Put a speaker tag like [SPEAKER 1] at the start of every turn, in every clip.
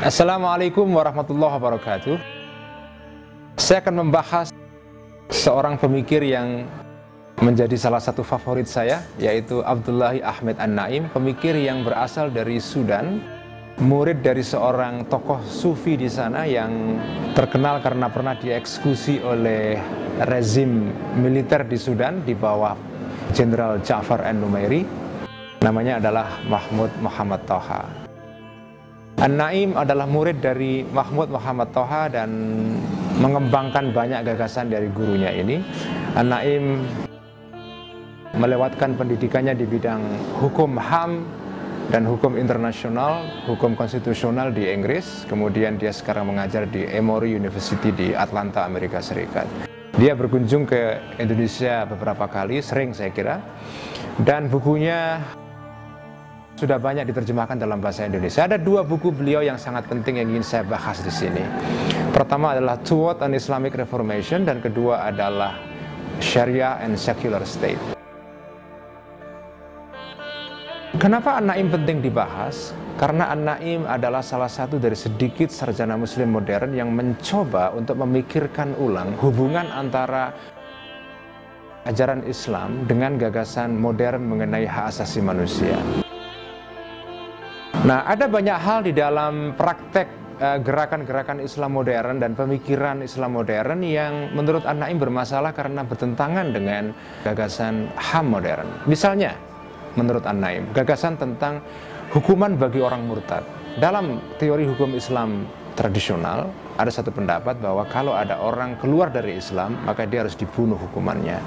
[SPEAKER 1] Assalamualaikum warahmatullahi wabarakatuh. Saya akan membahas seorang pemikir yang menjadi salah satu favorit saya, yaitu Abdullahi Ahmad An-Naim, pemikir yang berasal dari Sudan, murid dari seorang tokoh sufi di sana yang terkenal karena pernah dieksekusi oleh rezim militer di Sudan di bawah Jenderal Ja'far An-Numairi. Namanya adalah Mahmud Muhammad Thaha. An-Naim adalah murid dari Mahmud Muhammad Thaha dan mengembangkan banyak gagasan dari gurunya ini. An-Naim melewatkan pendidikannya di bidang hukum HAM dan hukum internasional, hukum konstitusional di Inggris. Kemudian dia sekarang mengajar di Emory University di Atlanta, Amerika Serikat. Dia berkunjung ke Indonesia beberapa kali, sering saya kira, dan bukunya sudah banyak diterjemahkan dalam bahasa Indonesia. Ada dua buku beliau yang sangat penting yang ingin saya bahas di sini. Pertama adalah Toward an Islamic Reformation dan kedua adalah Sharia and Secular State. Kenapa An-Naim penting dibahas? Karena An-Naim adalah salah satu dari sedikit sarjana muslim modern yang mencoba untuk memikirkan ulang hubungan antara ajaran Islam dengan gagasan modern mengenai hak asasi manusia. Nah, ada banyak hal di dalam praktek gerakan-gerakan Islam modern dan pemikiran Islam modern yang menurut An-Naim bermasalah karena bertentangan dengan gagasan HAM modern. Misalnya, menurut An-Naim, gagasan tentang hukuman bagi orang murtad. Dalam teori hukum Islam tradisional, ada satu pendapat bahwa kalau ada orang keluar dari Islam, maka dia harus dibunuh hukumannya.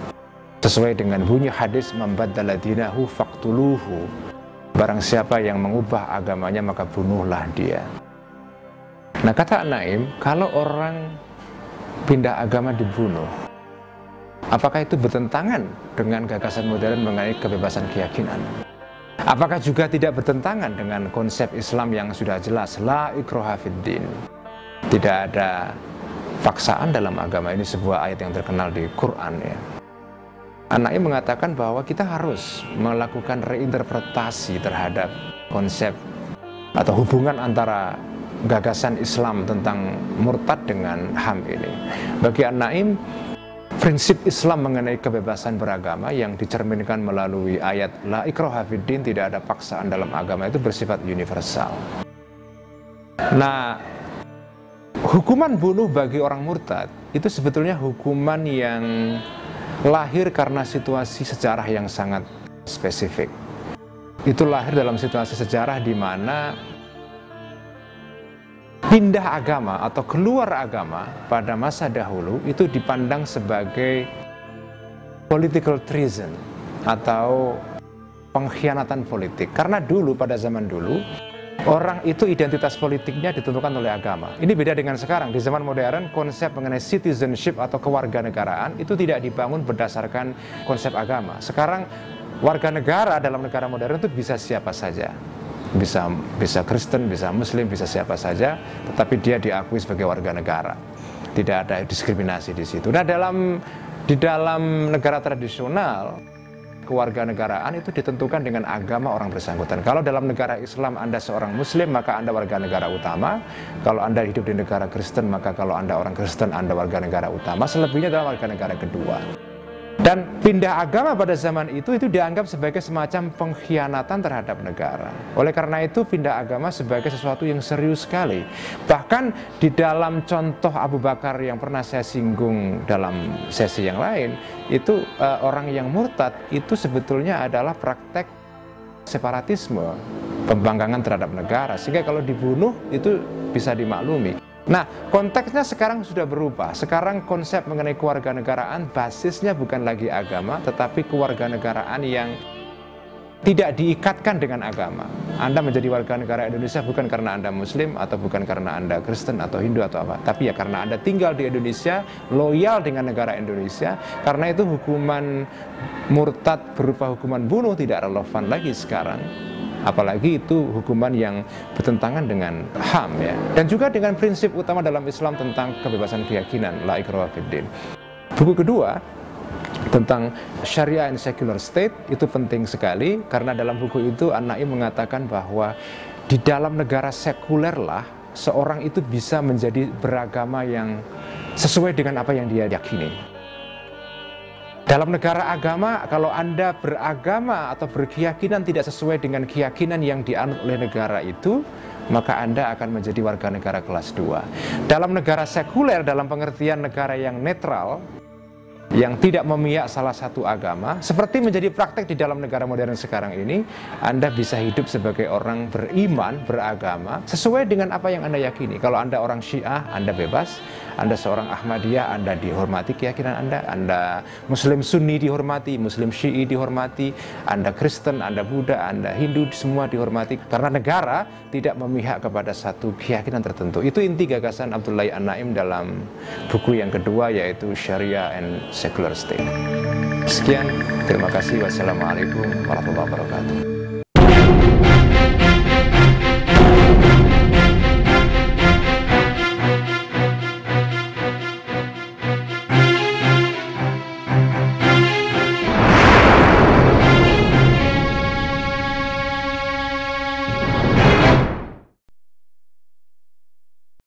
[SPEAKER 1] Sesuai dengan bunyi hadis, "Man baddala dinahu faqtuluhu." Barang siapa yang mengubah agamanya, maka bunuhlah dia. Nah, kata An-Naim, kalau orang pindah agama dibunuh, apakah itu bertentangan dengan gagasan modern mengenai kebebasan keyakinan? Apakah juga tidak bertentangan dengan konsep Islam yang sudah jelas, la ikraha fiddin? Tidak ada paksaan dalam agama. Ini sebuah ayat yang terkenal di Quran, ya. An-Naim mengatakan bahwa kita harus melakukan reinterpretasi terhadap konsep atau hubungan antara gagasan Islam tentang murtad dengan HAM ini. Bagi An-Naim, prinsip Islam mengenai kebebasan beragama yang dicerminkan melalui ayat la ikraha fiddin, tidak ada paksaan dalam agama, itu bersifat universal. Nah, hukuman bunuh bagi orang murtad itu sebetulnya hukuman yang lahir karena situasi sejarah yang sangat spesifik. Itu lahir dalam situasi sejarah di mana pindah agama atau keluar agama pada masa dahulu itu dipandang sebagai political treason atau pengkhianatan politik. Karena dulu, pada zaman dulu, orang itu identitas politiknya ditentukan oleh agama. Ini beda dengan sekarang. Di zaman modern, konsep mengenai citizenship atau kewarganegaraan itu tidak dibangun berdasarkan konsep agama. Sekarang, warga negara dalam negara modern itu bisa siapa saja. Bisa Kristen, bisa Muslim, bisa siapa saja, tetapi dia diakui sebagai warga negara. Tidak ada diskriminasi di situ. Nah, di dalam negara tradisional, kewarganegaraan itu ditentukan dengan agama orang bersangkutan. Kalau dalam negara Islam Anda seorang Muslim, maka Anda warga negara utama. Kalau Anda hidup di negara Kristen, maka kalau Anda orang Kristen, Anda warga negara utama. Selebihnya adalah warga negara kedua. Dan pindah agama pada zaman itu dianggap sebagai semacam pengkhianatan terhadap negara. Oleh karena itu, pindah agama sebagai sesuatu yang serius sekali. Bahkan di dalam contoh Abu Bakar yang pernah saya singgung dalam sesi yang lain, itu orang yang murtad itu sebetulnya adalah praktek separatisme, pembangkangan terhadap negara. Sehingga kalau dibunuh itu bisa dimaklumi. Nah, konteksnya sekarang sudah berubah. Sekarang konsep mengenai kewarganegaraan basisnya bukan lagi agama, tetapi kewarganegaraan yang tidak diikatkan dengan agama. Anda menjadi warga negara Indonesia bukan karena Anda Muslim atau bukan karena Anda Kristen atau Hindu atau apa, tapi ya karena Anda tinggal di Indonesia, loyal dengan negara Indonesia. Karena itu hukuman murtad berupa hukuman bunuh tidak relevan lagi sekarang. Apalagi itu hukuman yang bertentangan dengan HAM, ya. Dan juga dengan prinsip utama dalam Islam tentang kebebasan keyakinan, la ikraha fiddin. Buku kedua tentang Sharia and Secular State itu penting sekali, karena dalam buku itu An-Naim mengatakan bahwa di dalam negara sekuler lah seorang itu bisa menjadi beragama yang sesuai dengan apa yang dia yakini. Dalam negara agama, kalau Anda beragama atau berkeyakinan tidak sesuai dengan keyakinan yang dianut oleh negara itu, maka Anda akan menjadi warga negara kelas 2. Dalam negara sekuler, dalam pengertian negara yang netral, yang tidak memihak salah satu agama, seperti menjadi praktek di dalam negara modern sekarang ini, Anda bisa hidup sebagai orang beriman, beragama, sesuai dengan apa yang Anda yakini. Kalau Anda orang Syiah, Anda bebas. Anda seorang Ahmadiyah, Anda dihormati keyakinan Anda. Anda Muslim Sunni dihormati, Muslim Syi'i dihormati. Anda Kristen, Anda Buddha, Anda Hindu, semua dihormati. Karena negara tidak memihak kepada satu keyakinan tertentu. Itu inti gagasan Abdullah An-Naim dalam buku yang kedua, yaitu Sharia and Secular State. Sekian, terima kasih. Wassalamualaikum warahmatullahi wabarakatuh.